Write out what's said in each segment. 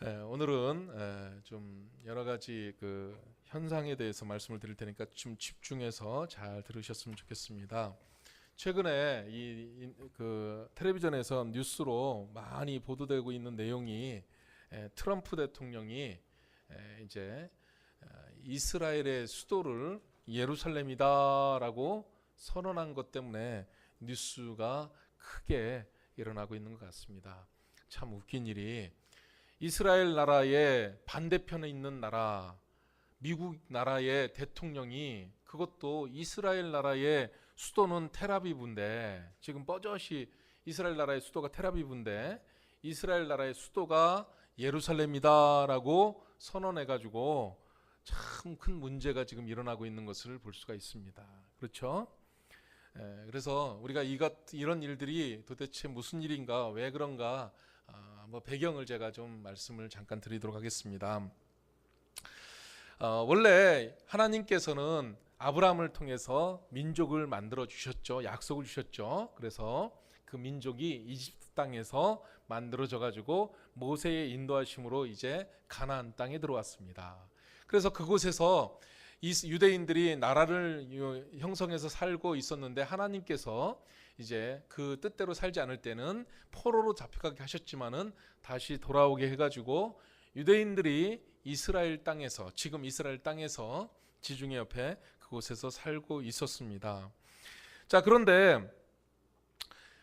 오늘은 좀 여러 가지 그 현상에 대해서 말씀을 드릴 테니까 좀 집중해서 잘 들으셨으면 좋겠습니다. 최근에 그 텔레비전에서 뉴스로 많이 보도되고 있는 내용이 트럼프 대통령이 이제 이스라엘의 수도를 예루살렘이다라고 선언한 것 때문에 뉴스가 크게 일어나고 있는 것 같습니다. 참 웃긴 일이 이스라엘 나라의 반대편에 있는 나라, 미국 나라의 대통령이 그것도 이스라엘 나라의 수도는 텔아비브인데, 지금 뻐젓이 이스라엘 나라의 수도가 텔아비브인데 이스라엘 나라의 수도가 예루살렘이다라고 선언해가지고 참 큰 문제가 지금 일어나고 있는 것을 볼 수가 있습니다. 그렇죠? 그래서 우리가 이런 일들이 도대체 무슨 일인가, 왜 그런가, 배경을 제가 좀 말씀을 잠깐 드리도록 하겠습니다. 원래 하나님께서는 아브라함을 통해서 민족을 만들어 주셨죠. 약속을 주셨죠. 그래서 그 민족이 이집트 땅에서 만들어져 가지고 모세의 인도하심으로 이제 가나안 땅에 들어왔습니다. 그래서 그곳에서 유대인들이 나라를 형성해서 살고 있었는데, 하나님께서 이제 그 뜻대로 살지 않을 때는 포로로 잡혀가게 하셨지만은 다시 돌아오게 해가지고 유대인들이 이스라엘 땅에서, 지금 이스라엘 땅에서 지중해 옆에 그곳에서 살고 있었습니다. 자, 그런데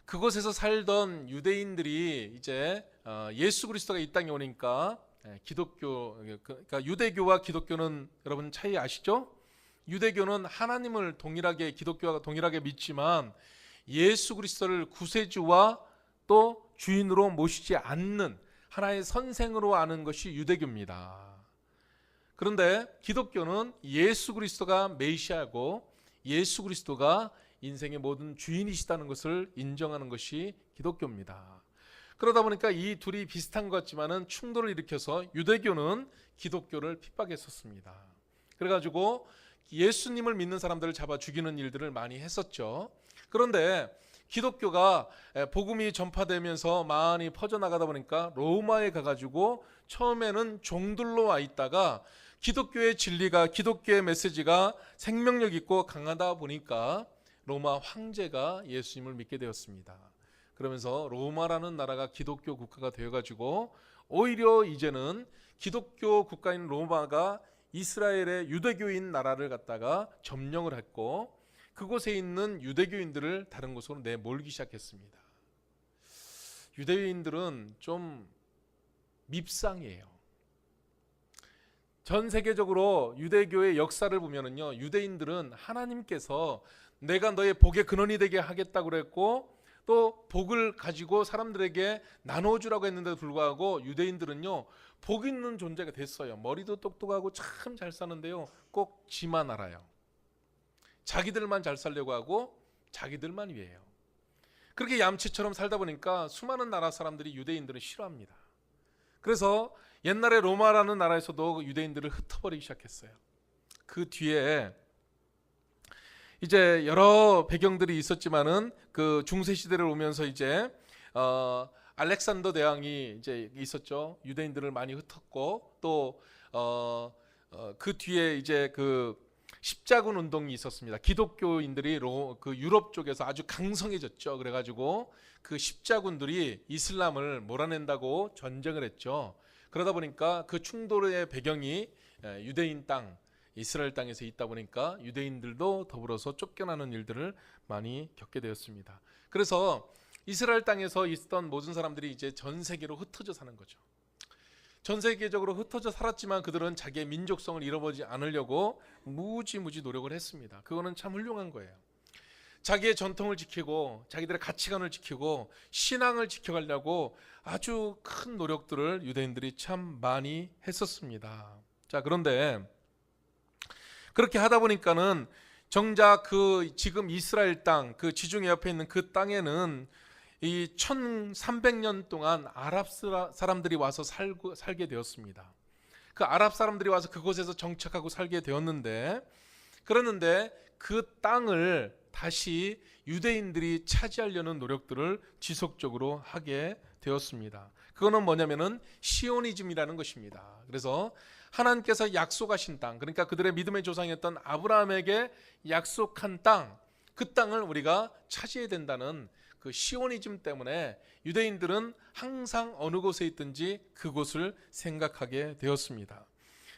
그곳에서 살던 유대인들이 이제 예수 그리스도가 이 땅에 오니까 그러니까 유대교와 기독교는 여러분 차이 아시죠? 유대교는 하나님을 동일하게, 기독교와 동일하게 믿지만 예수 그리스도를 구세주와 또 주인으로 모시지 않는 하나의 선생으로 아는 것이 유대교입니다. 그런데 기독교는 예수 그리스도가 메시아고 예수 그리스도가 인생의 모든 주인이시다는 것을 인정하는 것이 기독교입니다. 그러다 보니까 이 둘이 비슷한 것 같지만은 충돌을 일으켜서 유대교는 기독교를 핍박했었습니다. 그래가지고 예수님을 믿는 사람들을 잡아 죽이는 일들을 많이 했었죠. 그런데 기독교가 복음이 전파되면서 많이 퍼져나가다 보니까 로마에 가가지고 처음에는 종들로 와 있다가 기독교의 진리가, 기독교의 메시지가 생명력 있고 강하다 보니까 로마 황제가 예수님을 믿게 되었습니다. 그러면서 로마라는 나라가 기독교 국가가 되어가지고 오히려 이제는 기독교 국가인 로마가 이스라엘의 유대교인 나라를 갖다가 점령을 했고, 그곳에 있는 유대교인들을 다른 곳으로 내몰기 시작했습니다. 유대인들은 좀 밉상이에요. 전 세계적으로 유대교의 역사를 보면은요, 유대인들은 하나님께서 내가 너의 복의 근원이 되게 하겠다고 그랬고, 또 복을 가지고 사람들에게 나눠주라고 했는데도 불구하고 유대인들은요, 복 있는 존재가 됐어요. 머리도 똑똑하고 참 잘 사는데요, 꼭 지만 알아요. 자기들만 잘 살려고 하고 자기들만 위해요. 그렇게 얌체처럼 살다 보니까 수많은 나라 사람들이 유대인들을 싫어합니다. 그래서 옛날에 로마라는 나라에서도 유대인들을 흩어버리기 시작했어요. 그 뒤에 이제 여러 배경들이 있었지만은 그 중세 시대를 오면서 이제 알렉산더 대왕이 이제 있었죠. 유대인들을 많이 흩었고, 또 그 뒤에 이제 그 십자군 운동이 있었습니다. 기독교인들이 그 유럽 쪽에서 아주 강성해졌죠. 그래가지고 그 십자군들이 이슬람을 몰아낸다고 전쟁을 했죠. 그러다 보니까 그 충돌의 배경이 유대인 땅, 이스라엘 땅에서 있다 보니까 유대인들도 더불어서 쫓겨나는 일들을 많이 겪게 되었습니다. 그래서 이스라엘 땅에서 있던 모든 사람들이 이제 전 세계로 흩어져 사는 거죠. 전 세계적으로 흩어져 살았지만 그들은 자기의 민족성을 잃어버리지 않으려고 무지무지 노력을 했습니다. 그거는 참 훌륭한 거예요. 자기의 전통을 지키고 자기들의 가치관을 지키고 신앙을 지켜가려고 아주 큰 노력들을 유대인들이 참 많이 했었습니다. 자, 그런데 그렇게 하다 보니까는 정작 그 지금 이스라엘 땅, 그 지중해 옆에 있는 그 땅에는 이 1300년 동안 아랍 사람들이 와서 살게 되었습니다. 그 아랍 사람들이 와서 그곳에서 정착하고 살게 되었는데, 그러는데 그 땅을 다시 유대인들이 차지하려는 노력들을 지속적으로 하게 되었습니다. 그거는 뭐냐면은 시오니즘이라는 것입니다. 그래서 하나님께서 약속하신 땅, 그러니까 그들의 믿음의 조상이었던 아브라함에게 약속한 땅, 그 땅을 우리가 차지해야 된다는 그 시오니즘 때문에 유대인들은 항상 어느 곳에 있든지 그곳을 생각하게 되었습니다.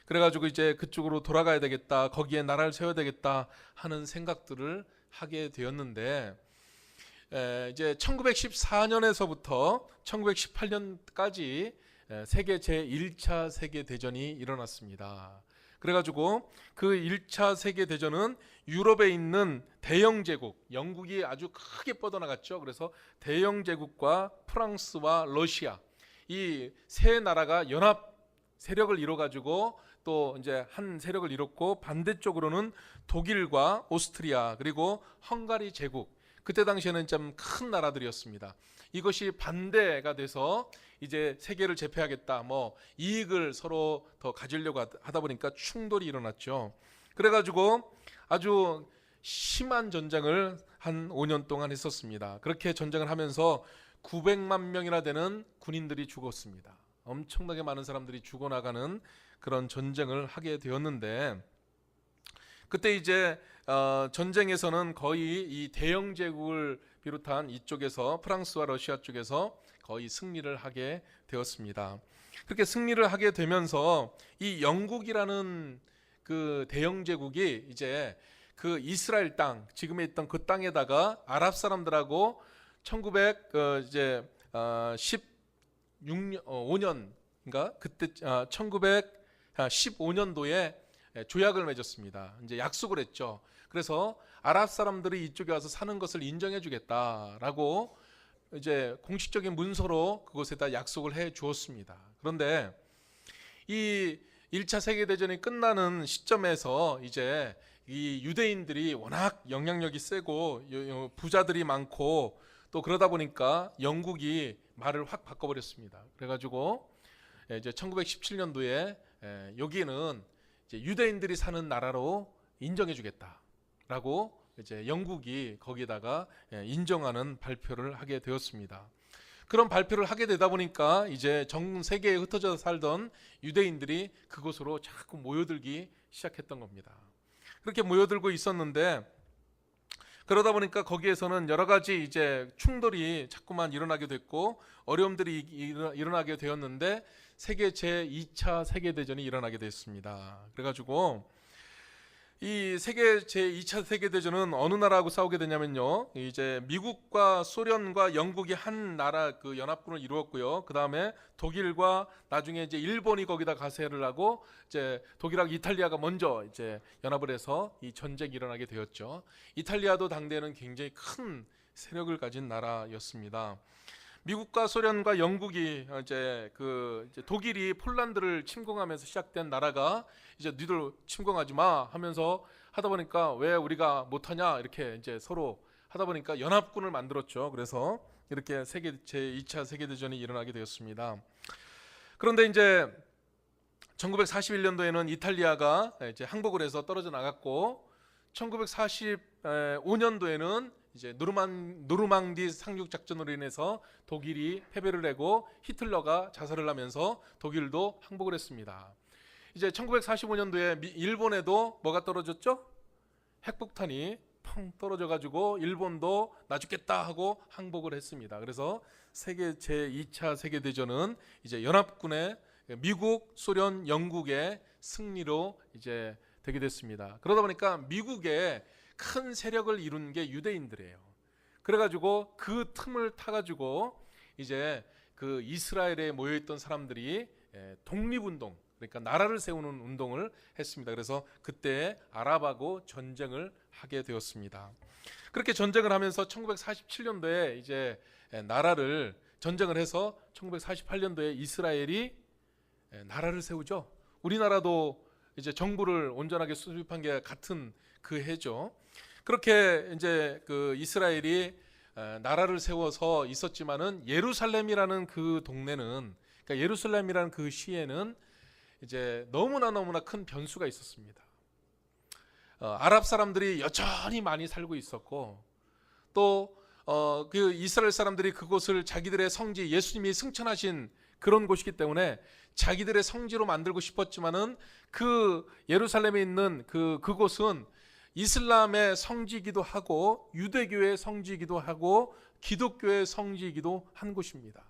그래가지고 이제 그쪽으로 돌아가야 되겠다, 거기에 나라를 세워야 되겠다 하는 생각들을 하게 되었는데, 이제 1914년에서부터 1918년까지 세계 제1차 세계대전이 일어났습니다. 그래가지고 그 1차 세계대전은 유럽에 있는 대영 제국, 영국이 아주 크게 뻗어나갔죠. 그래서 대영 제국과 프랑스와 러시아, 이 세 나라가 연합 세력을 이뤄가지고 또 이제 한 세력을 이뤘고, 반대쪽으로는 독일과 오스트리아 그리고 헝가리 제국, 그때 당시에는 좀 큰 나라들이었습니다. 이것이 반대가 돼서 이제 세계를 제패하겠다, 뭐 이익을 서로 더 가지려고 하다 보니까 충돌이 일어났죠. 그래가지고 아주 심한 전쟁을 한 5년 동안 했었습니다. 그렇게 전쟁을 하면서 900만 명이나 되는 군인들이 죽었습니다. 엄청나게 많은 사람들이 죽어나가는 그런 전쟁을 하게 되었는데, 그때 이제 전쟁에서는 거의 이 대영 제국을 비롯한 이쪽에서, 프랑스와 러시아 쪽에서 거의 승리를 하게 되었습니다. 그렇게 승리를 하게 되면서 이 영국이라는 그 대영 제국이 이제 그 이스라엘 땅, 지금에 있던 그 땅에다가 아랍 사람들하고 1915년인가 그때 1915년도에 조약을 맺었습니다. 이제 약속을 했죠. 그래서 아랍 사람들이 이쪽에 와서 사는 것을 인정해 주겠다라고 이제 공식적인 문서로 그곳에다 약속을 해 주었습니다. 그런데 이 1차 세계대전이 끝나는 시점에서 이제 이 유대인들이 워낙 영향력이 세고 부자들이 많고 또 그러다 보니까 영국이 말을 확 바꿔버렸습니다. 그래가지고 이제 1917년도에 여기는 이제 유대인들이 사는 나라로 인정해주겠다라고 이제 영국이 거기다가 인정하는 발표를 하게 되었습니다. 그런 발표를 하게 되다 보니까 이제 전 세계에 흩어져 살던 유대인들이 그곳으로 자꾸 모여들기 시작했던 겁니다. 그렇게 모여들고 있었는데, 그러다 보니까 거기에서는 여러 가지 이제 충돌이 자꾸만 일어나게 됐고 어려움들이 일어나게 되었는데, 세계 제2차 세계대전이 일어나게 됐습니다. 그래가지고 이 세계 제2차 세계대전은 어느 나라하고 싸우게 되냐면요, 이제 미국과 소련과 영국이 한 나라 그 연합군을 이루었고요. 그 다음에 독일과 나중에 이제 일본이 거기다 가세를 하고 이제 독일하고 이탈리아가 먼저 이제 연합을 해서 이 전쟁이 일어나게 되었죠. 이탈리아도 당대에는 굉장히 큰 세력을 가진 나라였습니다. 미국과 소련과 영국이 이제 독일이 폴란드를 침공하면서 시작된 나라가 이제 니들 침공하지 마 하면서 하다 보니까 왜 우리가 못하냐 이렇게 이제 서로 하다 보니까 연합군을 만들었죠. 그래서 이렇게 제2차 세계대전이 일어나게 되었습니다. 그런데 이제 1941년도에는 이탈리아가 이제 항복을 해서 떨어져 나갔고, 1945년도에는 이제 노르망디 상륙 작전으로 인해서 독일이 패배를 하고 히틀러가 자살을 하면서 독일도 항복을 했습니다. 이제 1945년도에 일본에도 뭐가 떨어졌죠? 핵폭탄이 펑 떨어져 가지고 일본도 나 죽겠다 하고 항복을 했습니다. 그래서 세계 제2차 세계대전은 이제 연합군의 미국, 소련, 영국의 승리로 이제 되게 됐습니다. 그러다 보니까 미국의 큰 세력을 이룬 게 유대인들이에요. 그래가지고 그 틈을 타가지고 이제 그 이스라엘에 모여있던 사람들이 독립운동, 그러니까 나라를 세우는 운동을 했습니다. 그래서 그때 아랍하고 전쟁을 하게 되었습니다. 그렇게 전쟁을 하면서 1947년도에 이제 나라를 전쟁을 해서 1948년도에 이스라엘이 나라를 세우죠. 우리나라도 이제 정부를 온전하게 수립한 게 같은 그 해죠. 그렇게 이제 그 이스라엘이 나라를 세워서 있었지만은 예루살렘이라는 그 동네는, 그러니까 예루살렘이라는 그 시에는 이제 너무나 큰 변수가 있었습니다. 아랍 사람들이 여전히 많이 살고 있었고, 또 그 이스라엘 사람들이 그곳을 자기들의 성지, 예수님이 승천하신 그런 곳이기 때문에 자기들의 성지로 만들고 싶었지만은 그 예루살렘에 있는 그곳은 이슬람의 성지이기도 하고 유대교의 성지이기도 하고 기독교의 성지이기도 한 곳입니다.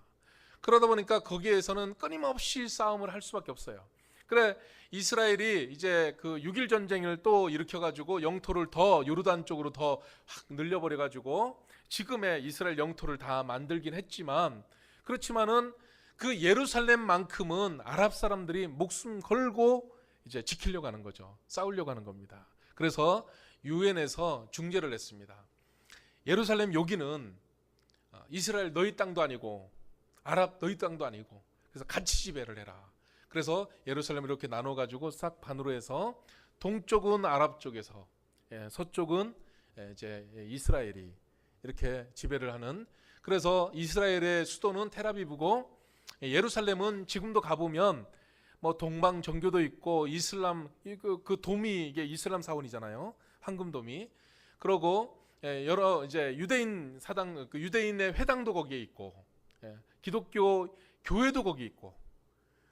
그러다 보니까 거기에서는 끊임없이 싸움을 할 수밖에 없어요. 그래 이스라엘이 이제 그 6.1 전쟁을 또 일으켜가지고 영토를 더 요르단 쪽으로 더 확 늘려버려가지고 지금의 이스라엘 영토를 다 만들긴 했지만, 그렇지만은 그 예루살렘만큼은 아랍 사람들이 목숨 걸고 이제 지키려고 하는 거죠. 싸우려고 하는 겁니다. 그래서 유엔에서 중재를 했습니다. 예루살렘 여기는 이스라엘 너희 땅도 아니고 아랍 너희 땅도 아니고, 그래서 같이 지배를 해라. 그래서 예루살렘을 이렇게 나눠 가지고 싹 반으로 해서 동쪽은 아랍 쪽에서 서쪽은 이제 이스라엘이 이렇게 지배를 하는, 그래서 이스라엘의 수도는 텔아비브고 예루살렘은 지금도 가보면 뭐 동방 정교도 있고 이슬람 그 도미 이게 이슬람 사원이잖아요. 황금도미. 그러고 여러 이제 유대인 사당 그 유대인의 회당도 거기에 있고 기독교 교회도 거기 있고,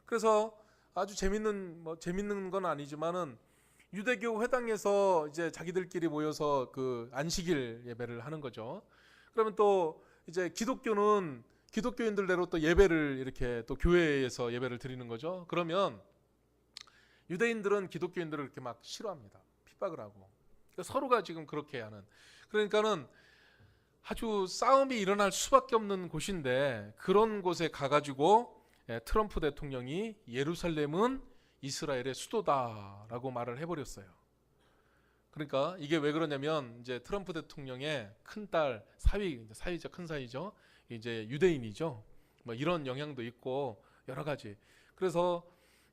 그래서 아주 재밌는 건 아니지만은 유대교 회당에서 이제 자기들끼리 모여서 그 안식일 예배를 하는 거죠. 그러면 또 이제 기독교는 기독교인들대로 또 예배를 이렇게 또 교회에서 예배를 드리는 거죠. 그러면 유대인들은 기독교인들을 이렇게 막 싫어합니다. 핍박을 하고. 그러니까 서로가 지금 그렇게 하는. 그러니까는 아주 싸움이 일어날 수밖에 없는 곳인데, 그런 곳에 가가지고 트럼프 대통령이 예루살렘은 이스라엘의 수도다라고 말을 해버렸어요. 그러니까 이게 왜 그러냐면 이제 트럼프 대통령의 큰딸 사위죠, 큰 사위죠. 이제 유대인이죠. 뭐 이런 영향도 있고 여러 가지. 그래서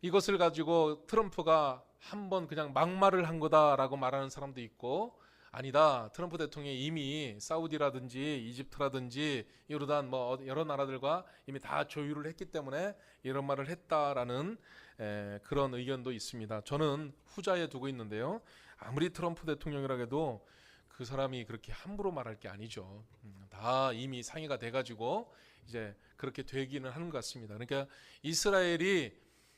이것을 가지고 트럼프가 한번 그냥 막말을 한 거다라고 말하는 사람도 있고, 아니다, 트럼프 대통령이 이미 사우디라든지 이집트라든지 요르단 뭐 여러 나라들과 이미 다 조율을 했기 때문에 이런 말을 했다라는 그런 의견도 있습니다. 저는 후자에 두고 있는데요. 아무리 트럼프 대통령이라 해도 그 사람이 그렇게 함부로 말할 게 아니죠. 다 이미 상의가 돼가지고 이제 그렇게 되기는 하는 것 같습니다. 그러니까 이스라엘이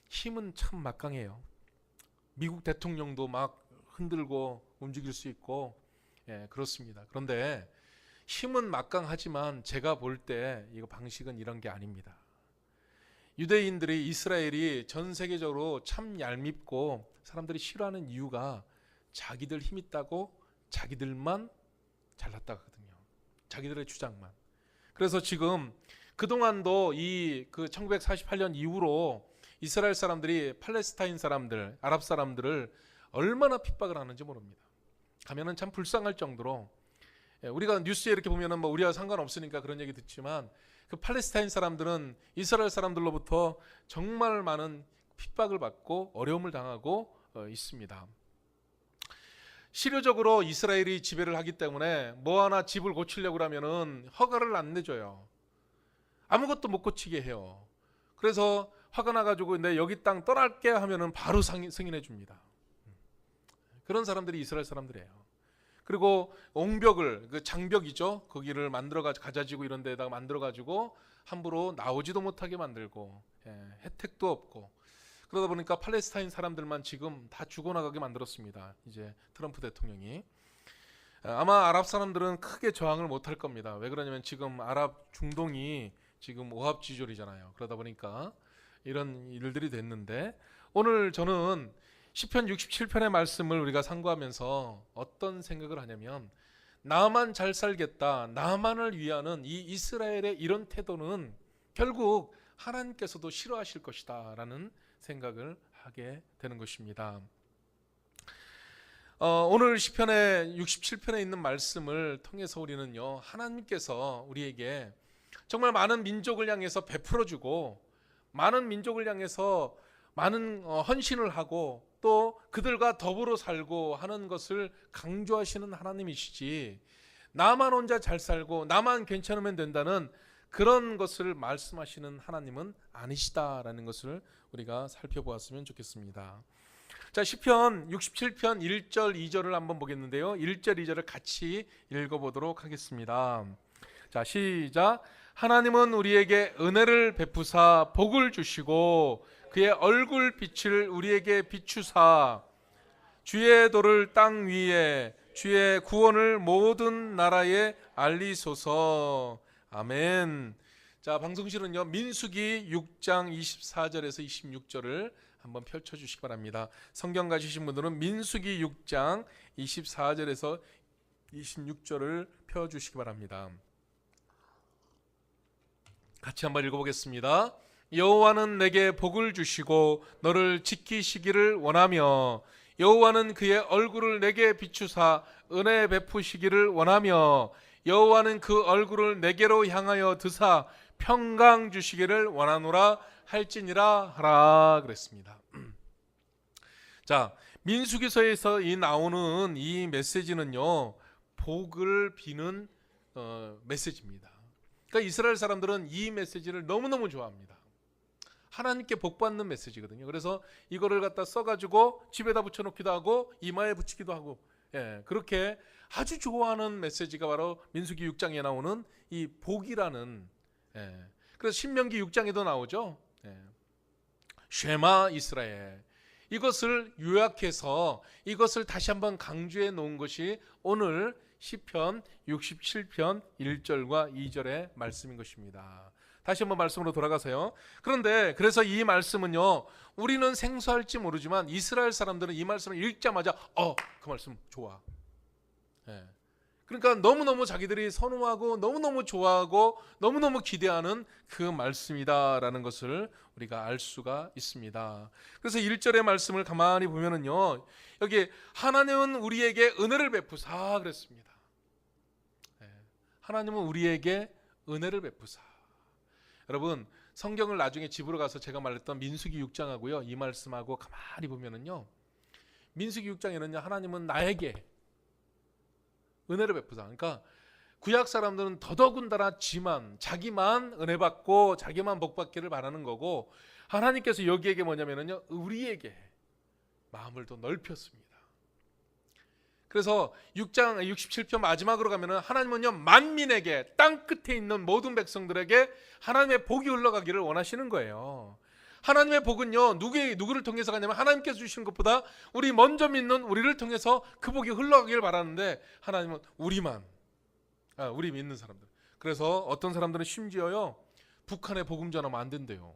힘은 참 막강해요. 미국 대통령도 막 흔들고 움직일 수 있고, 그렇습니다. 그런데 힘은 막강하지만 제가 볼 때 이거 방식은 이런 게 아닙니다. 유대인들이 이스라엘이 전 세계적으로 참 얄밉고 사람들이 싫어하는 이유가 자기들 힘 있다고 자기들만 잘났다거든요. 자기들의 주장만. 그래서 지금 그동안도 그 1948년 이후로 이스라엘 사람들이 팔레스타인 사람들, 아랍 사람들을 얼마나 핍박을 하는지 모릅니다. 가면은 참 불쌍할 정도로, 우리가 뉴스에 이렇게 보면은 뭐 우리와 상관없으니까 그런 얘기 듣지만 그 팔레스타인 사람들은 이스라엘 사람들로부터 정말 많은 핍박을 받고 어려움을 당하고 있습니다. 실효적으로 이스라엘이 지배를 하기 때문에 뭐 하나 집을 고치려고 하면은 허가를 안 내줘요. 아무것도 못 고치게 해요. 그래서 화가 나가지고 내 여기 땅 떠날게 하면은 바로 승인해 줍니다. 그런 사람들이 이스라엘 사람들이에요. 그리고 옹벽을, 그 장벽이죠, 거기를 만들어 가지고 이런 데다가 만들어 가지고 함부로 나오지도 못하게 만들고, 혜택도 없고, 그러다 보니까 팔레스타인 사람들만 지금 다 죽어나가게 만들었습니다. 이제 트럼프 대통령이. 아마 아랍 사람들은 크게 저항을 못할 겁니다. 왜 그러냐면 지금 아랍 중동이 지금 오합지졸이잖아요. 그러다 보니까 이런 일들이 됐는데, 오늘 저는 시편 67편의 말씀을 우리가 상고하면서 어떤 생각을 하냐면, 나만 잘 살겠다, 나만을 위하는 이 이스라엘의 이런 태도는 결국 하나님께서도 싫어하실 것이다 라는 생각을 하게 되는 것입니다. 오늘 시편의 67편에 있는 말씀을 통해서 우리는요, 하나님께서 우리에게 정말 많은 민족을 향해서 베풀어주고 많은 민족을 향해서 많은 헌신을 하고 또 그들과 더불어 살고 하는 것을 강조하시는 하나님이시지, 나만 혼자 잘 살고 나만 괜찮으면 된다는 그런 것을 말씀하시는 하나님은 아니시다라는 것을 우리가 살펴보았으면 좋겠습니다. 자, 시편 67편 1절 2절을 한번 보겠는데요. 1절 2절을 같이 읽어보도록 하겠습니다. 자, 시작. 하나님은 우리에게 은혜를 베푸사 복을 주시고 그의 얼굴 빛을 우리에게 비추사 주의 도를 땅 위에 주의 구원을 모든 나라에 알리소서. 아멘. 자, 방송실은요 민수기 6장 24절에서 26절을 한번 펼쳐주시기 바랍니다. 성경 가지신 분들은 민수기 6장 24절에서 26절을 펴주시기 바랍니다. 같이 한번 읽어보겠습니다. 여호와는 내게 복을 주시고 너를 지키시기를 원하며 여호와는 그의 얼굴을 내게 비추사 은혜 베푸시기를 원하며 여호와는 그 얼굴을 내게로 향하여 드사 평강 주시기를 원하노라 할지니라 하라 그랬습니다. 자, 민수기서에서 나오는 이 메시지는요 복을 비는 메시지입니다. 그러니까 이스라엘 사람들은 이 메시지를 너무너무 좋아합니다. 하나님께 복받는 메시지거든요. 그래서 이거를 갖다 써가지고 집에다 붙여놓기도 하고 이마에 붙이기도 하고, 그렇게 아주 좋아하는 메시지가 바로 민수기 6장에 나오는 이 복이라는, 그래서 신명기 6장에도 나오죠. 쉐마 이스라엘, 이것을 요약해서 이것을 다시 한번 강조해 놓은 것이 오늘 시편 67편 1절과 2절의 말씀인 것입니다. 다시 한번 말씀으로 돌아가세요. 그런데 그래서 이 말씀은요 우리는 생소할지 모르지만 이스라엘 사람들은 이 말씀을 읽자마자 그 말씀 좋아. 그러니까 너무너무 자기들이 선호하고 너무너무 좋아하고 너무너무 기대하는 그 말씀이다라는 것을 우리가 알 수가 있습니다. 그래서 1절의 말씀을 가만히 보면은요 여기 하나님은 우리에게 은혜를 베푸사 그랬습니다. 하나님은 우리에게 은혜를 베푸사. 여러분 성경을 나중에 집으로 가서 제가 말했던 민수기 6장하고요 이 말씀하고 가만히 보면은요 민수기 6장에는요 하나님은 나에게 은혜를 베푸사. 그러니까 구약 사람들은 더더군다나 자기만 은혜 받고 자기만 복 받기를 바라는 거고 하나님께서 여기에게 뭐냐면은요 우리에게 마음을 더 넓혔습니다. 그래서 6장 67편 마지막으로 가면은 하나님은요 만민에게 땅 끝에 있는 모든 백성들에게 하나님의 복이 흘러가기를 원하시는 거예요. 하나님의 복은요 누구를 통해서 가냐면 하나님께서 주시는 것보다 우리 먼저 믿는 우리를 통해서 그 복이 흘러가기를 바라는데 하나님은 우리 믿는 사람들. 그래서 어떤 사람들은 심지어요 북한에 복음 전하면 안 된대요.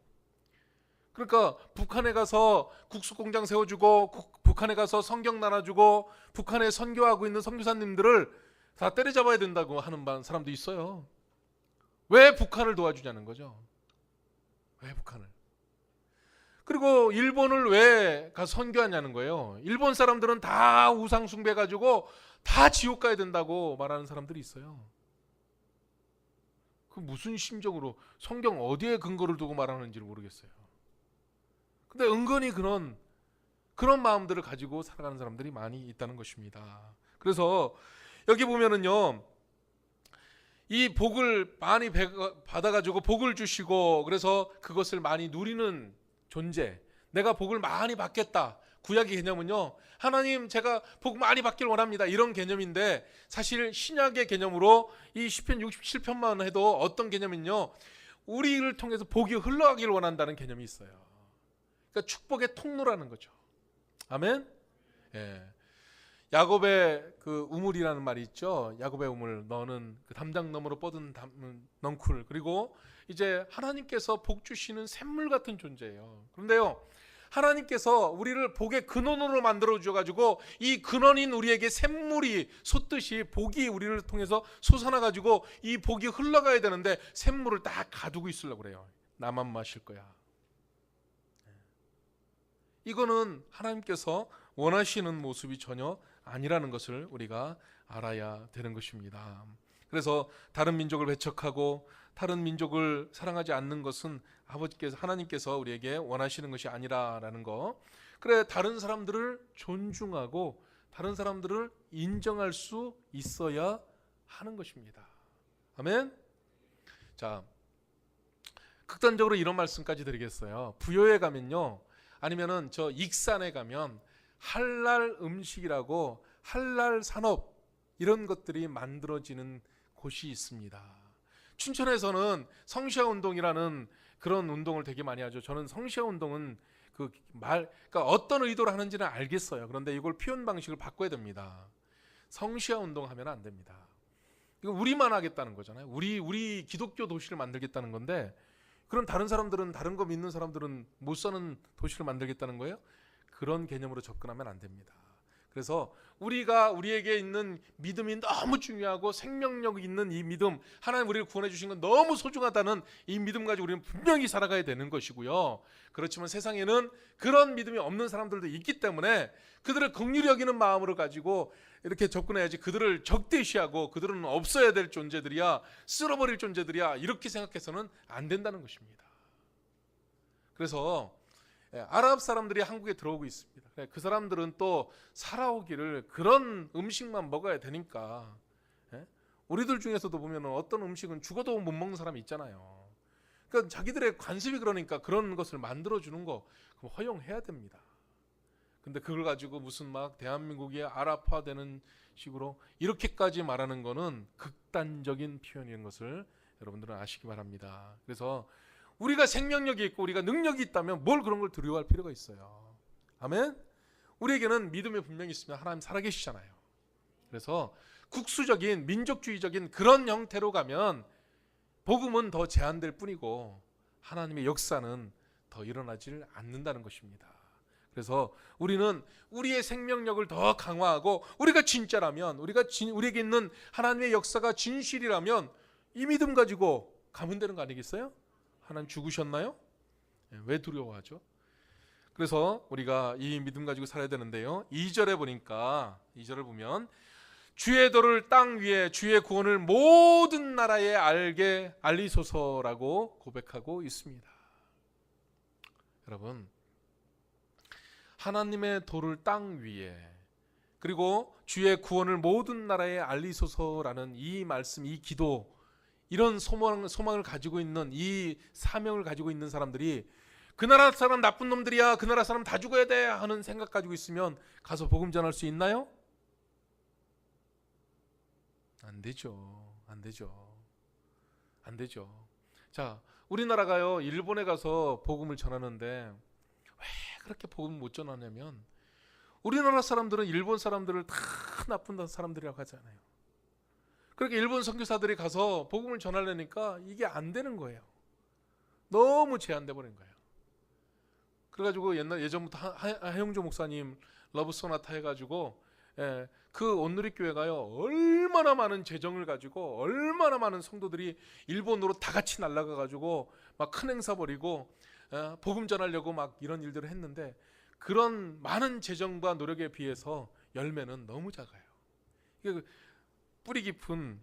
그러니까 북한에 가서 국수공장 세워주고 북한에 가서 성경 나눠주고 북한에 선교하고 있는 선교사님들을 다 때려잡아야 된다고 하는 사람도 있어요. 왜 북한을 도와주냐는 거죠. 왜 북한을. 그리고 일본을 왜 가서 선교하냐는 거예요. 일본 사람들은 다 우상 숭배해가지고 다 지옥 가야 된다고 말하는 사람들이 있어요. 그 무슨 심정으로 성경 어디에 근거를 두고 말하는지를 모르겠어요. 근데 은근히 그런 마음들을 가지고 살아가는 사람들이 많이 있다는 것입니다. 그래서 여기 보면은요 이 복을 많이 받아가지고 복을 주시고 그래서 그것을 많이 누리는 존재, 내가 복을 많이 받겠다. 구약의 개념은요 하나님 제가 복 많이 받길 원합니다 이런 개념인데 사실 신약의 개념으로 이 시편 67편만 해도 어떤 개념은요 우리를 통해서 복이 흘러가길 원한다는 개념이 있어요. 그러니까 축복의 통로라는 거죠. 아멘. 야곱의 그 우물이라는 말이 있죠. 야곱의 우물, 너는 그 담장 너머로 뻗은 넝쿨. 그리고 이제 하나님께서 복 주시는 샘물 같은 존재예요. 그런데요 하나님께서 우리를 복의 근원으로 만들어 주셔가지고 이 근원인 우리에게 샘물이 솟듯이 복이 우리를 통해서 솟아나가지고 이 복이 흘러가야 되는데 샘물을 딱 가두고 있으려고 그래요. 나만 마실 거야. 이거는 하나님께서 원하시는 모습이 전혀 아니라는 것을 우리가 알아야 되는 것입니다. 그래서 다른 민족을 배척하고 다른 민족을 사랑하지 않는 것은 아버지께서 하나님께서 우리에게 원하시는 것이 아니라는 거. 그래 다른 사람들을 존중하고 다른 사람들을 인정할 수 있어야 하는 것입니다. 아멘. 자, 극단적으로 이런 말씀까지 드리겠어요. 부여에 가면요 아니면은 저 익산에 가면 할랄 음식이라고 할랄 산업 이런 것들이 만들어지는 곳이 있습니다. 춘천에서는 성시아 운동이라는 그런 운동을 되게 많이 하죠. 저는 성시아 운동은 그러니까 어떤 의도로 하는지는 알겠어요. 그런데 이걸 표현 방식을 바꿔야 됩니다. 성시아 운동하면 안 됩니다. 이거 우리만 하겠다는 거잖아요. 우리 기독교 도시를 만들겠다는 건데, 그럼 다른 사람들은, 다른 거 믿는 사람들은 못 사는 도시를 만들겠다는 거예요? 그런 개념으로 접근하면 안 됩니다. 그래서 우리에게 있는 믿음이 너무 중요하고 생명력 있는 이 믿음, 하나님 우리를 구원해 주신 건 너무 소중하다는 이 믿음 가지고 우리는 분명히 살아가야 되는 것이고요. 그렇지만 세상에는 그런 믿음이 없는 사람들도 있기 때문에 그들을 긍휼히 여기는 마음으로 가지고 이렇게 접근해야지, 그들을 적대시하고 그들은 없어야 될 존재들이야, 쓸어버릴 존재들이야, 이렇게 생각해서는 안 된다는 것입니다. 그래서 아랍 사람들이 한국에 들어오고 있습니다. 그 사람들은 또 살아오기를 그런 음식만 먹어야 되니까, 우리들 중에서도 보면 어떤 음식은 죽어도 못 먹는 사람이 있잖아요. 그러니까 자기들의 관습이 그러니까 그런 것을 만들어주는 거 그럼 허용해야 됩니다. 근데 그걸 가지고 무슨 막 대한민국이 아랍화되는 식으로 이렇게까지 말하는 거는 극단적인 표현인 것을 여러분들은 아시기 바랍니다. 그래서 우리가 생명력이 있고 우리가 능력이 있다면 뭘 그런 걸 두려워할 필요가 있어요. 아멘? 우리에게는 믿음이 분명히 있으면 하나님 살아계시잖아요. 그래서 국수적인 민족주의적인 그런 형태로 가면 복음은 더 제한될 뿐이고 하나님의 역사는 더 일어나질 않는다는 것입니다. 그래서 우리는 우리의 생명력을 더 강화하고, 우리가 진짜라면, 우리에게 있는 하나님의 역사가 진실이라면 이 믿음 가지고 가면 되는 거 아니겠어요? 하나님 죽으셨나요? 왜 두려워하죠? 그래서 우리가 이 믿음 가지고 살아야 되는데요. 2절에 보니까, 2절을 보면 주의 도를 땅 위에, 주의 구원을 모든 나라에 알리소서라고 고백하고 있습니다. 여러분, 하나님의 도를 땅 위에, 그리고 주의 구원을 모든 나라에 알리소서라는 이 말씀, 이 기도, 이런 소망을 가지고 있는, 이 사명을 가지고 있는 사람들이 그 나라 사람 나쁜 놈들이야, 그 나라 사람 다 죽어야 돼 하는 생각 가지고 있으면 가서 복음 전할 수 있나요? 안 되죠. 안 되죠. 자, 우리나라가요, 일본에 가서 복음을 전하는데 왜 그렇게 복음을 못 전하냐면, 우리나라 사람들은 일본 사람들을 다 나쁜 사람들이라고 하잖아요. 그렇게 일본 선교사들이 가서 복음을 전하려니까 이게 안 되는 거예요. 너무 제한돼 버린 거예요. 그래가지고 예전부터 하영조 목사님 러브 소나타 해가지고, 그 온누리교회가요 얼마나 많은 재정을 가지고 얼마나 많은 성도들이 일본으로 다 같이 날아가가지고 막 큰 행사 벌이고 복음 전하려고 막 이런 일들을 했는데, 그런 많은 재정과 노력에 비해서 열매는 너무 작아요. 이게 뿌리 깊은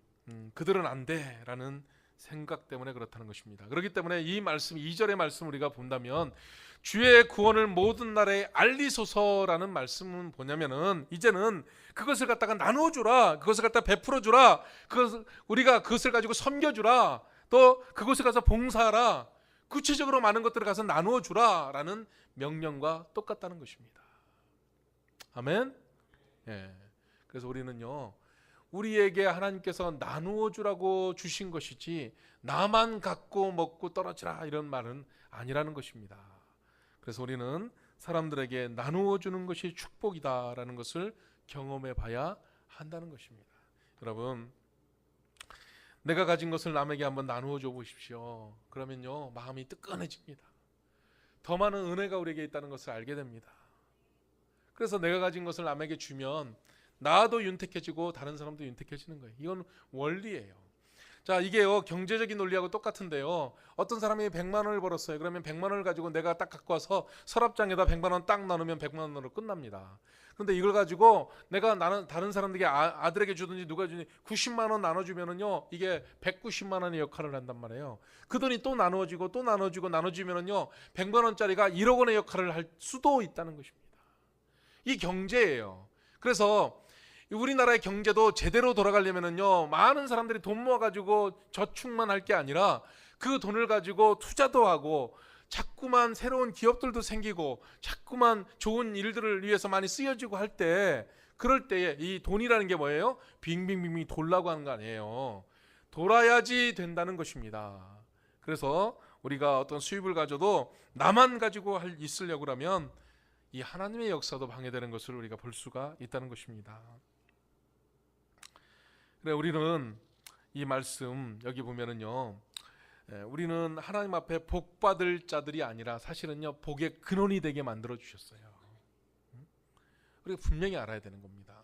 그들은 안 돼라는 생각 때문에 그렇다는 것입니다. 그렇기 때문에 이 말씀, 2절의 말씀 우리가 본다면 주의 구원을 모든 나라에 알리소서라는 말씀은 뭐냐면은, 이제는 그것을 갖다가 나눠주라, 그것을 갖다가 베풀어주라, 우리가 그것을 가지고 섬겨주라, 또 그곳에 가서 봉사하라, 구체적으로 많은 것들을 가서 나누어주라 라는 명령과 똑같다는 것입니다. 아멘? 그래서 우리는요, 우리에게 하나님께서 나누어 주라고 주신 것이지 나만 갖고 먹고 떨어지라 이런 말은 아니라는 것입니다. 그래서 우리는 사람들에게 나누어 주는 것이 축복이다라는 것을 경험해 봐야 한다는 것입니다. 여러분, 내가 가진 것을 남에게 한번 나누어 줘 보십시오. 그러면요, 마음이 뜨끈해집니다. 더 많은 은혜가 우리에게 있다는 것을 알게 됩니다. 그래서 내가 가진 것을 남에게 주면 나도 윤택해지고 다른 사람도 윤택해지는 거예요. 이건 원리예요. 자, 이게요 경제적인 논리하고 똑같은데요, 어떤 사람이 100만 원을 벌었어요. 그러면 100만 원을 가지고 내가 딱 갖고 와서 서랍장에다 100만 원 딱 나누면 100만 원으로 끝납니다. 그런데 이걸 가지고 나는 다른 사람들에게 아들에게 주든지 누가 주든지 90만 원 나눠주면은요, 이게 190만 원의 역할을 한단 말이에요. 그 돈이 또 나눠지고 또 나눠지면은요 100만 원짜리가 1억 원의 역할을 할 수도 있다는 것입니다. 이 경제예요. 그래서 우리나라의 경제도 제대로 돌아가려면은요, 많은 사람들이 돈 모아가지고 저축만 할 게 아니라 그 돈을 가지고 투자도 하고 자꾸만 새로운 기업들도 생기고 자꾸만 좋은 일들을 위해서 많이 쓰여지고 할 때, 그럴 때에 이 돈이라는 게 뭐예요? 빙빙빙빙 돌라고 하는 거 아니에요. 돌아야지 된다는 것입니다. 그래서 우리가 어떤 수입을 가져도 나만 가지고 있으려고 하면 이 하나님의 역사도 방해되는 것을 우리가 볼 수가 있다는 것입니다. 그래, 우리는 이 말씀 여기 보면은요, 우리는 하나님 앞에 복 받을 자들이 아니라 사실은요 복의 근원이 되게 만들어 주셨어요. 우리가 분명히 알아야 되는 겁니다.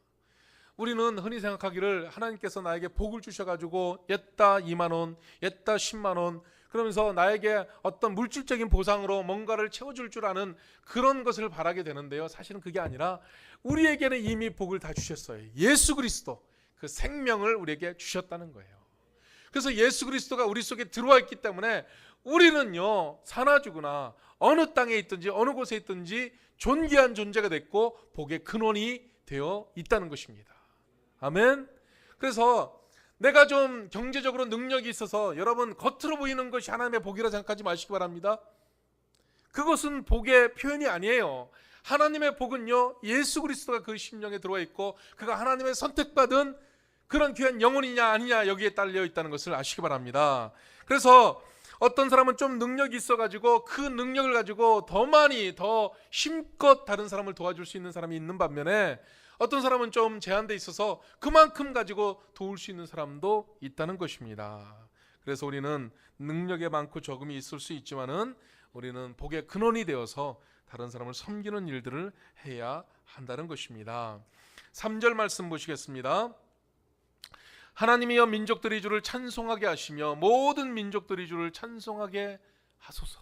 우리는 흔히 생각하기를 하나님께서 나에게 복을 주셔가지고 옛다 2만 원, 옛다 10만 원, 그러면서 나에게 어떤 물질적인 보상으로 뭔가를 채워줄 줄 아는 그런 것을 바라게 되는데요, 사실은 그게 아니라 우리에게는 이미 복을 다 주셨어요. 예수 그리스도, 그 생명을 우리에게 주셨다는 거예요. 그래서 예수 그리스도가 우리 속에 들어와 있기 때문에 우리는요 사나 죽으나 어느 땅에 있든지 어느 곳에 있든지 존귀한 존재가 됐고 복의 근원이 되어 있다는 것입니다. 아멘. 그래서 내가 좀 경제적으로 능력이 있어서 여러분 겉으로 보이는 것이 하나님의 복이라 생각하지 마시기 바랍니다. 그것은 복의 표현이 아니에요. 하나님의 복은요 예수 그리스도가 그 심령에 들어와 있고 그가 하나님의 선택받은 그런 귀한 영혼이냐 아니냐 여기에 딸려 있다는 것을 아시기 바랍니다. 그래서 어떤 사람은 좀 능력이 있어가지고 그 능력을 가지고 더 많이 더 힘껏 다른 사람을 도와줄 수 있는 사람이 있는 반면에 어떤 사람은 좀 제한돼 있어서 그만큼 가지고 도울 수 있는 사람도 있다는 것입니다. 그래서 우리는 능력의 많고 적음이 있을 수 있지만은 우리는 복의 근원이 되어서 다른 사람을 섬기는 일들을 해야 한다는 것입니다. 3절 말씀 보시겠습니다. 하나님이여 민족들이 주를 찬송하게 하시며 모든 민족들이 주를 찬송하게 하소서.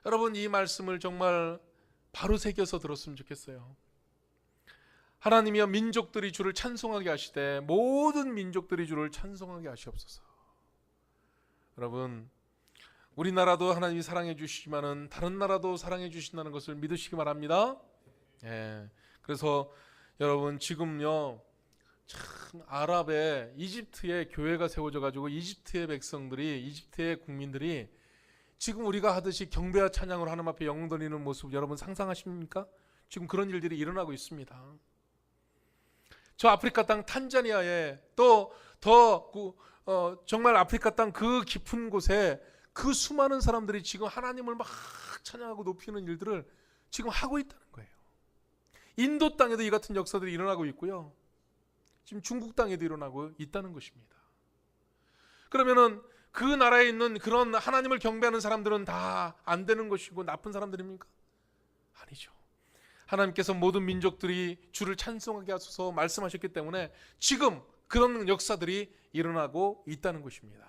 여러분 이 말씀을 정말 바로 새겨서 들었으면 좋겠어요. 하나님이여 민족들이 주를 찬송하게 하시되 모든 민족들이 주를 찬송하게 하시옵소서. 여러분 우리나라도 하나님이 사랑해 주시지만은 다른 나라도 사랑해 주신다는 것을 믿으시기 바랍니다. 그래서 여러분 지금요 참 아랍의 이집트에 교회가 세워져 가지고 이집트의 백성들이 이집트의 국민들이 지금 우리가 하듯이 경배와 찬양으로 하나님 앞에 영광 돌리는 모습 여러분 상상하십니까? 지금 그런 일들이 일어나고 있습니다. 저 아프리카 땅 탄자니아에 또 더 정말 아프리카 땅 그 깊은 곳에 그 수많은 사람들이 지금 하나님을 막 찬양하고 높이는 일들을 지금 하고 있다는 거예요. 인도 땅에도 이 같은 역사들이 일어나고 있고요. 지금 중국 땅에도 일어나고 있다는 것입니다. 그러면은 그 나라에 있는 그런 하나님을 경배하는 사람들은 다 안 되는 것이고 나쁜 사람들입니까? 아니죠. 하나님께서 모든 민족들이 주를 찬송하게 하소서 말씀하셨기 때문에 지금 그런 역사들이 일어나고 있다는 것입니다.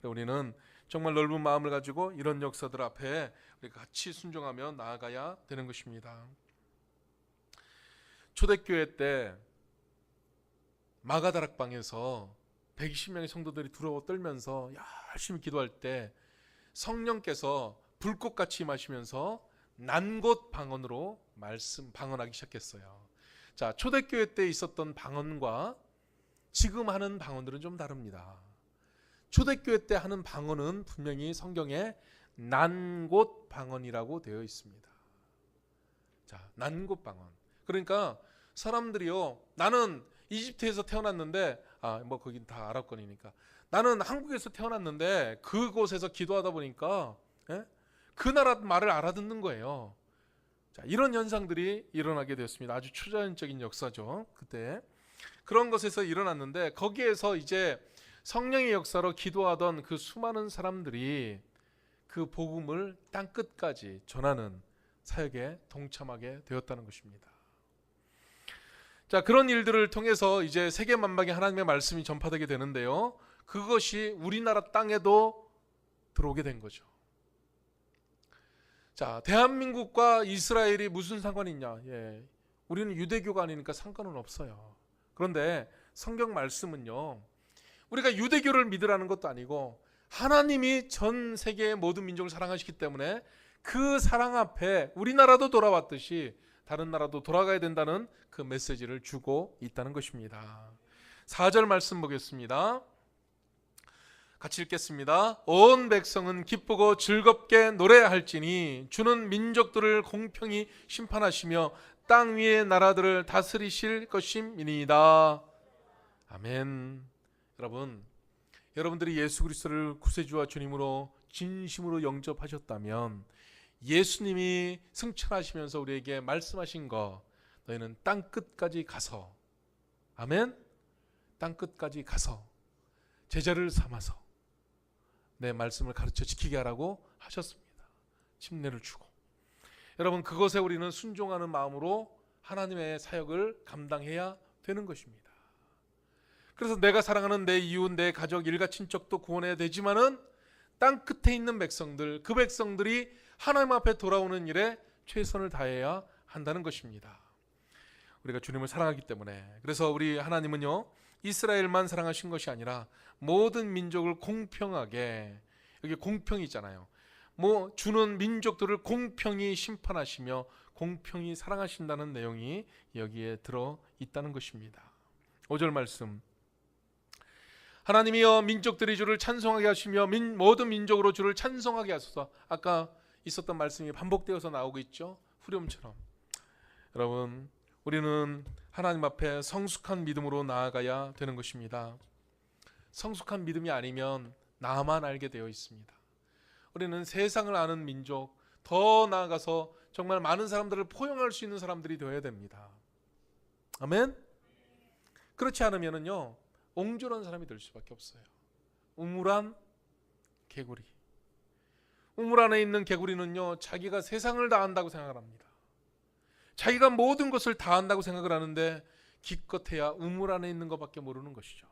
우리는 정말 넓은 마음을 가지고 이런 역사들 앞에 우리가 같이 순종하며 나아가야 되는 것입니다. 초대교회 때 마가다락방에서 120명의 성도들이 두려워 떨면서 열심히 기도할 때 성령께서 불꽃같이 임하시면서 난곳 방언으로 방언하기 시작했어요. 자, 초대교회 때 있었던 방언과 지금 하는 방언들은 좀 다릅니다. 초대교회 때 하는 방언은 분명히 성경에 난곳 방언이라고 되어 있습니다. 자, 난곳 방언. 그러니까 사람들이요, 나는 이집트에서 태어났는데, 뭐 거긴 다 아랍권이니까, 나는 한국에서 태어났는데 그곳에서 기도하다 보니까 그 나라 말을 알아듣는 거예요. 자, 이런 현상들이 일어나게 되었습니다. 아주 초자연적인 역사죠. 그때 그런 것에서 일어났는데 거기에서 이제 성령의 역사로 기도하던 그 수많은 사람들이 그 복음을 땅 끝까지 전하는 사역에 동참하게 되었다는 것입니다. 자, 그런 일들을 통해서 이제 세계 만방에 하나님의 말씀이 전파되게 되는데요. 그것이 우리나라 땅에도 들어오게 된 거죠. 자, 대한민국과 이스라엘이 무슨 상관이 있냐? 우리는 유대교가 아니니까 상관은 없어요. 그런데 성경 말씀은요, 우리가 유대교를 믿으라는 것도 아니고 하나님이 전 세계의 모든 민족을 사랑하시기 때문에 그 사랑 앞에 우리나라도 돌아왔듯이 다른 나라도 돌아가야 된다는 그 메시지를 주고 있다는 것입니다. 4절 말씀 보겠습니다. 같이 읽겠습니다. 온 백성은 기쁘고 즐겁게 노래할지니 주는 민족들을 공평히 심판하시며 땅 위의 나라들을 다스리실 것임이니이다. 아멘. 여러분들이 예수 그리스도를 구세주와 주님으로 진심으로 영접하셨다면 예수님이 승천하시면서 우리에게 말씀하신 거, 너희는 땅 끝까지 가서, 아멘, 땅 끝까지 가서 제자를 삼아서 내 말씀을 가르쳐 지키게 하라고 하셨습니다. 침례를 주고. 여러분, 그것에 우리는 순종하는 마음으로 하나님의 사역을 감당해야 되는 것입니다. 그래서 내가 사랑하는 내 이웃, 내 가족, 일가 친척도 구원해야 되지만은 땅 끝에 있는 백성들, 그 백성들이 하나님 앞에 돌아오는 일에 최선을 다해야 한다는 것입니다. 우리가 주님을 사랑하기 때문에. 그래서 우리 하나님은요, 이스라엘만 사랑하신 것이 아니라 모든 민족을 공평하게, 여기 공평이 있잖아요. 주는 민족들을 공평히 심판하시며 공평히 사랑하신다는 내용이 여기에 들어 있다는 것입니다. 5절 말씀. 하나님이여 민족들이 주를 찬송하게 하시며 모든 민족으로 주를 찬송하게 하소서. 아까 있었던 말씀이 반복되어서 나오고 있죠. 후렴처럼. 여러분, 우리는 하나님 앞에 성숙한 믿음으로 나아가야 되는 것입니다. 성숙한 믿음이 아니면 나만 알게 되어 있습니다. 우리는 세상을 아는 민족, 더 나아가서 정말 많은 사람들을 포용할 수 있는 사람들이 되어야 됩니다. 아멘? 그렇지 않으면요, 옹졸한 사람이 될 수밖에 없어요. 우물안 개구리. 우물 안에 있는 개구리는요, 자기가 세상을 다 안다고 생각을 합니다. 자기가 모든 것을 다 안다고 생각을 하는데 기껏해야 우물 안에 있는 것밖에 모르는 것이죠.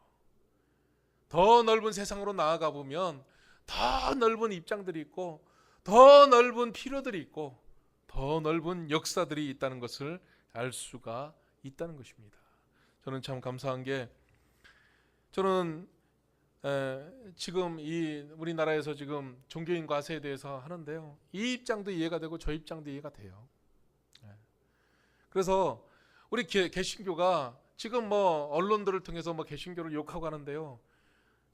더 넓은 세상으로 나아가 보면 더 넓은 입장들이 있고, 더 넓은 필요들이 있고, 더 넓은 역사들이 있다는 것을 알 수가 있다는 것입니다. 저는 참 감사한 게, 저는 지금 이 우리나라에서 지금 종교인 과세에 대해서 하는데요, 이 입장도 이해가 되고 저 입장도 이해가 돼요. 그래서 우리 개신교가 지금 언론들을 통해서 개신교를 욕하고 하는데요,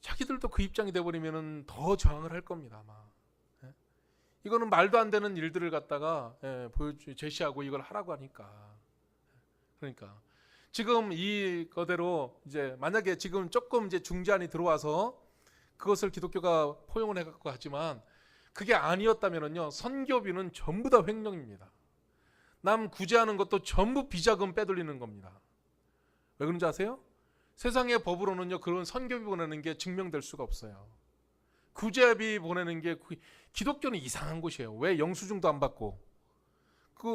자기들도 그 입장이 돼버리면 더 저항을 할 겁니다. 아마. 이거는 말도 안 되는 일들을 갖다가 제시하고 이걸 하라고 하니까. 그러니까 지금 이거대로 이제 만약에 지금 조금 이제 중재안이 들어와서 그것을 기독교가 포용을 해갖고 하지만, 그게 아니었다면은요, 선교비는 전부 다 횡령입니다. 남 구제하는 것도 전부 비자금 빼돌리는 겁니다. 왜 그런지 아세요? 세상의 법으로는요, 그런 선교비 보내는 게 증명될 수가 없어요. 구제비 보내는 게, 기독교는 이상한 곳이에요. 왜? 영수증도 안 받고.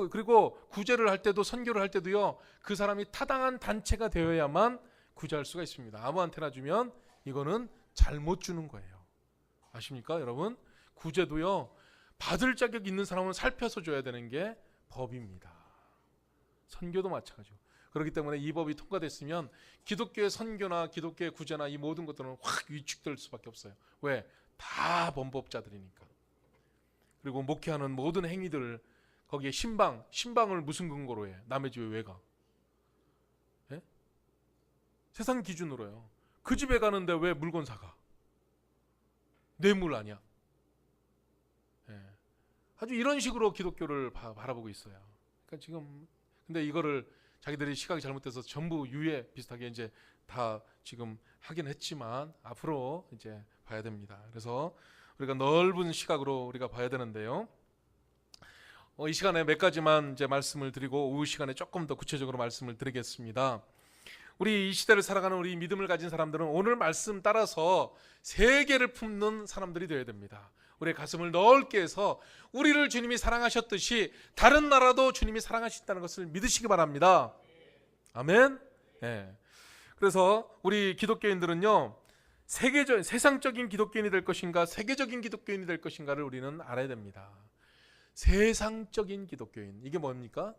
그리고 구제를 할 때도, 선교를 할 때도요, 그 사람이 타당한 단체가 되어야만 구제할 수가 있습니다. 아무한테나 주면 이거는 잘못 주는 거예요. 아십니까, 여러분? 구제도요, 받을 자격 있는 사람은 살펴서 줘야 되는 게 법입니다. 선교도 마찬가지고. 그렇기 때문에 이 법이 통과됐으면 기독교의 선교나 기독교의 구제나 이 모든 것들은 확 위축될 수밖에 없어요. 왜? 다 범법자들이니까. 그리고 목회하는 모든 행위들을 거기에 신방을 무슨 근거로 해? 남의 집에 왜 가? 예? 세상 기준으로요. 그 집에 가는데 왜 물건 사가? 뇌물 아니야? 예. 아주 이런 식으로 기독교를 바라보고 있어요. 그러니까 지금 근데 이거를 자기들이 시각이 잘못돼서 전부 유예 비슷하게 이제 다 지금 하긴 했지만 앞으로 이제 봐야 됩니다. 그래서 우리가 넓은 시각으로 우리가 봐야 되는데요. 이 시간에 몇 가지만 이제 말씀을 드리고 오후 시간에 조금 더 구체적으로 말씀을 드리겠습니다. 우리 이 시대를 살아가는 우리 믿음을 가진 사람들은 오늘 말씀 따라서 세계를 품는 사람들이 되어야 됩니다. 우리의 가슴을 넓게 해서 우리를 주님이 사랑하셨듯이 다른 나라도 주님이 사랑하신다는 것을 믿으시기 바랍니다. 아멘. 네. 그래서 우리 기독교인들은요, 세상적인 기독교인이 될 것인가, 세계적인 기독교인이 될 것인가를 우리는 알아야 됩니다. 세상적인 기독교인, 이게 뭡니까?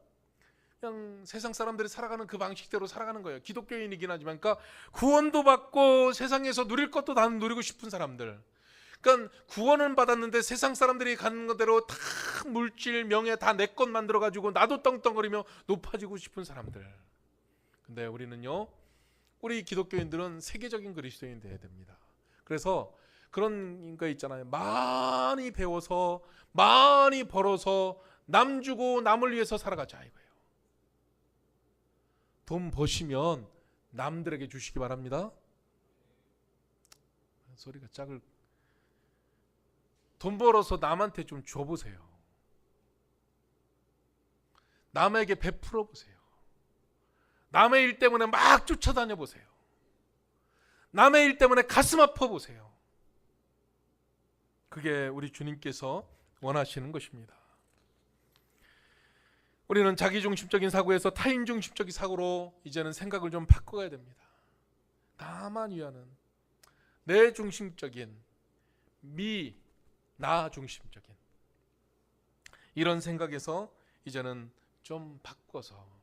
그냥 세상 사람들이 살아가는 그 방식대로 살아가는 거예요. 기독교인이긴 하지만, 그러니까 구원도 받고 세상에서 누릴 것도 다 누리고 싶은 사람들. 그러니까 구원은 받았는데 세상 사람들이 가는 대로 다 물질, 명예 다 내 것 만들어가지고 나도 떵떵거리며 높아지고 싶은 사람들. 근데 우리는요, 우리 기독교인들은 세계적인 그리스도인이 돼야 됩니다. 그래서 그런 거 있잖아요. 많이 배워서 많이 벌어서 남 주고 남을 위해서 살아가자 이거예요. 돈 버시면 남들에게 주시기 바랍니다. 소리가 작을. 돈 벌어서 남한테 좀 줘보세요. 남에게 베풀어 보세요. 남의 일 때문에 막 쫓아다녀 보세요. 남의 일 때문에 가슴 아파 보세요. 그게 우리 주님께서 원하시는 것입니다. 우리는 자기중심적인 사고에서 타인중심적인 사고로 이제는 생각을 좀 바꿔가야 됩니다. 나만 위하는 내 중심적인 나 중심적인 이런 생각에서 이제는 좀 바꿔서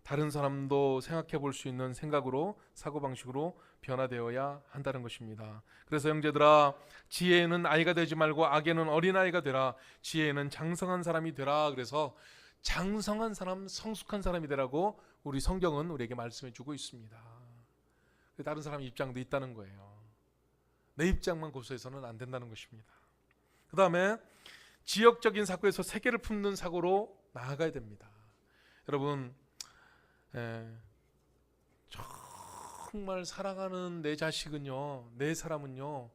다른 사람도 생각해 볼 수 있는 생각으로 사고방식으로 변화되어야 한다는 것입니다. 그래서 형제들아, 지혜에는 아이가 되지 말고 악에는 어린아이가 되라. 지혜에는 장성한 사람이 되라. 그래서 장성한 사람, 성숙한 사람이 되라고 우리 성경은 우리에게 말씀해 주고 있습니다. 다른 사람 입장도 있다는 거예요. 내 입장만 고수해서는 안 된다는 것입니다. 그 다음에 지역적인 사고에서 세계를 품는 사고로 나아가야 됩니다. 여러분, 정말 사랑하는 내 자식은요, 내 사람은요,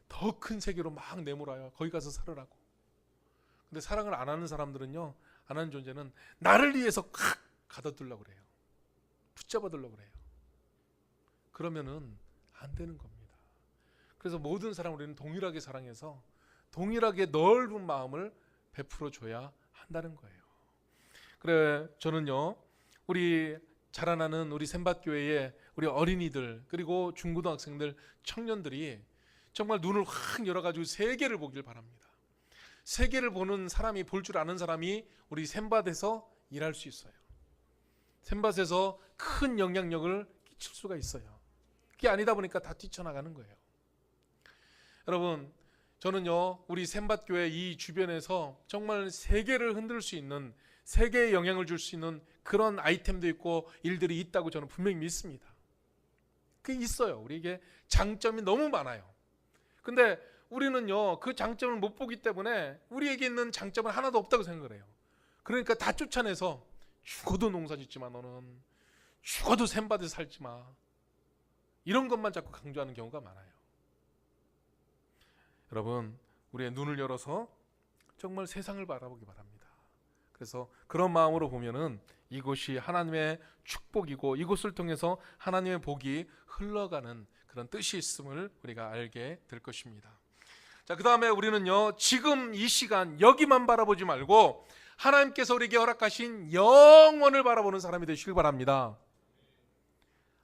더 큰 세계로 막 내몰아요. 거기 가서 살으라고. 근데 사랑을 안 하는 사람들은요, 안 하는 존재는 나를 위해서 콱 가둬두려고 그래요. 붙잡아두려고 그래요. 그러면은 안 되는 겁니다. 그래서 모든 사람을 우리는 동일하게 사랑해서 동일하게 넓은 마음을 베풀어 줘야 한다는 거예요. 그래, 저는요, 우리 자라나는 우리 샘밭교회의 우리 어린이들, 그리고 중고등학생들, 청년들이 정말 눈을 확 열어가지고 세계를 보길 바랍니다. 세계를 보는 사람이, 볼 줄 아는 사람이 우리 샘밭에서 일할 수 있어요. 샘밭에서 큰 영향력을 끼칠 수가 있어요. 그게 아니다 보니까 다 뛰쳐나가는 거예요. 여러분, 저는요, 우리 샘밭교회 이 주변에서 정말 세계를 흔들 수 있는, 세계에 영향을 줄 수 있는 그런 아이템도 있고 일들이 있다고 저는 분명히 믿습니다. 그게 있어요. 우리에게 장점이 너무 많아요. 근데 우리는요, 그 장점을 못 보기 때문에 우리에게 있는 장점은 하나도 없다고 생각을 해요. 그러니까 다 쫓아내서 죽어도 농사 짓지 마, 너는 죽어도 샘밭에 살지 마, 이런 것만 자꾸 강조하는 경우가 많아요. 여러분, 우리의 눈을 열어서 정말 세상을 바라보기 바랍니다. 그래서 그런 마음으로 보면은 이곳이 하나님의 축복이고 이곳을 통해서 하나님의 복이 흘러가는 그런 뜻이 있음을 우리가 알게 될 것입니다. 자, 그 다음에 우리는요, 지금 이 시간 여기만 바라보지 말고 하나님께서 우리에게 허락하신 영원을 바라보는 사람이 되시길 바랍니다.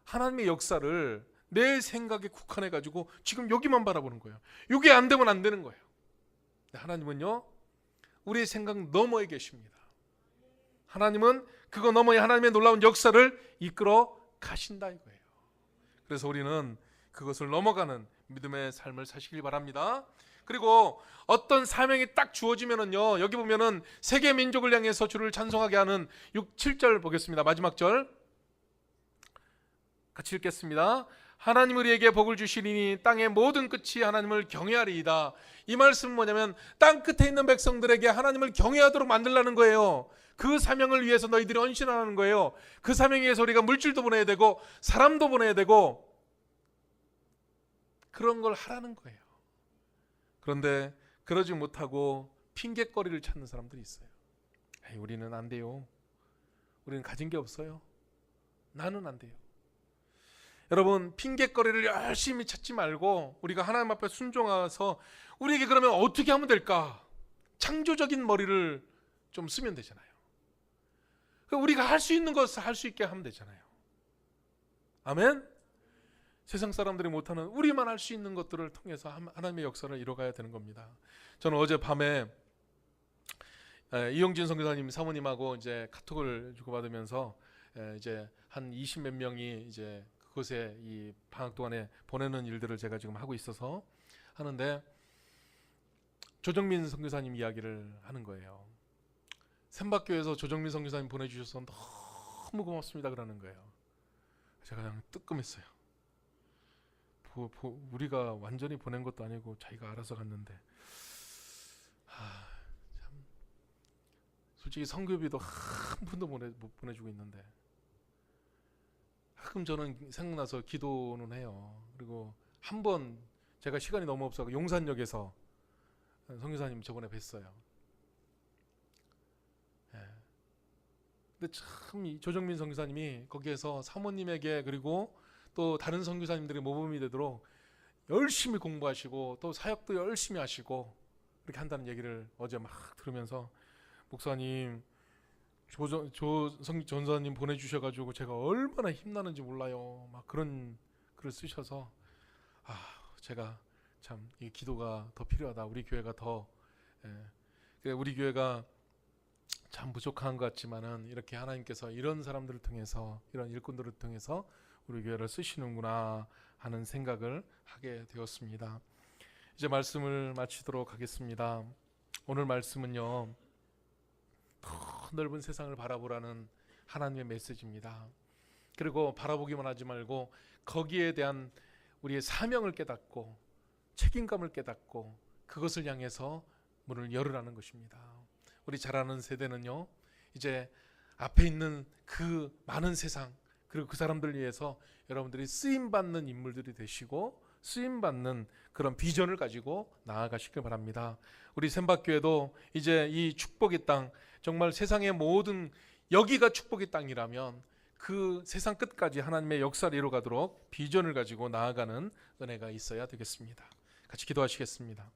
하나님의 역사를 내 생각에 국한해가지고 지금 여기만 바라보는 거예요. 이게 안 되면 안 되는 거예요. 하나님은요, 우리의 생각 너머에 계십니다. 하나님은 그거 너머에 하나님의 놀라운 역사를 이끌어 가신다 이거예요. 그래서 우리는 그것을 넘어가는 믿음의 삶을 사시길 바랍니다. 그리고 어떤 사명이 딱 주어지면은요, 여기 보면은 세계 민족을 향해서 주를 찬송하게 하는 6, 7절 보겠습니다. 마지막 절 같이 읽겠습니다. 하나님 우리에게 복을 주시리니 땅의 모든 끝이 하나님을 경외하리이다. 이 말씀은 뭐냐면 땅 끝에 있는 백성들에게 하나님을 경외하도록 만들라는 거예요. 그 사명을 위해서 너희들이 헌신하는 거예요. 그 사명에 의해서 우리가 물질도 보내야 되고 사람도 보내야 되고 그런 걸 하라는 거예요. 그런데 그러지 못하고 핑계거리를 찾는 사람들이 있어요. 에이, 우리는 안 돼요. 우리는 가진 게 없어요. 나는 안 돼요. 여러분, 핑계거리를 열심히 찾지 말고 우리가 하나님 앞에 순종해서 우리에게 그러면 어떻게 하면 될까? 창조적인 머리를 좀 쓰면 되잖아요. 우리가 할 수 있는 것을 할 수 있게 하면 되잖아요. 아멘? 세상 사람들이 못하는 우리만 할 수 있는 것들을 통해서 하나님의 역사를 이뤄가야 되는 겁니다. 저는 어제 밤에 이용진 선교사님 사모님하고 이제 카톡을 주고받으면서 이제 한 20몇 명이 이제 그곳에 이 방학 동안에 보내는 일들을 제가 지금 하고 있어서 하는데 조정민 선교사님 이야기를 하는 거예요. 샘밭교회에서 조정민 선교사님 보내주셔서 너무 고맙습니다 그러는 거예요. 제가 그냥 뜨끔했어요. 우리가 완전히 보낸 것도 아니고 자기가 알아서 갔는데 참 솔직히 선교비도 한 푼도 못 보내주고 있는데 가끔 저는 생각나서 기도는 해요. 그리고 한 번 제가 시간이 너무 없어서 용산역에서 선교사님 저번에 뵀어요. 예. 근데 참 이 조정민 선교사님이 거기에서 사모님에게 그리고 또 다른 선교사님들의 모범이 되도록 열심히 공부하시고 또 사역도 열심히 하시고 그렇게 한다는 얘기를 어제 막 들으면서 목사님 전사님 보내주셔가지고 제가 얼마나 힘나는지 몰라요. 막 그런 글을 쓰셔서 제가 참 이 기도가 더 필요하다. 우리 교회가 더 우리 교회가 참 부족한 것 같지만은 이렇게 하나님께서 이런 사람들을 통해서 이런 일꾼들을 통해서 우리 교회를 쓰시는구나 하는 생각을 하게 되었습니다. 이제 말씀을 마치도록 하겠습니다. 오늘 말씀은요, 더 넓은 세상을 바라보라는 하나님의 메시지입니다. 그리고 바라보기만 하지 말고 거기에 대한 우리의 사명을 깨닫고 책임감을 깨닫고 그것을 향해서 문을 열으라는 것입니다. 우리 잘 아는 세대는요, 이제 앞에 있는 그 많은 세상 그리고 그 사람들 위해서 여러분들이 쓰임받는 인물들이 되시고 쓰임받는 그런 비전을 가지고 나아가시길 바랍니다. 우리 샘박교회도 이제 이 축복의 땅, 정말 세상의 모든 여기가 축복의 땅이라면 그 세상 끝까지 하나님의 역사를 이루어가도록 비전을 가지고 나아가는 은혜가 있어야 되겠습니다. 같이 기도하시겠습니다.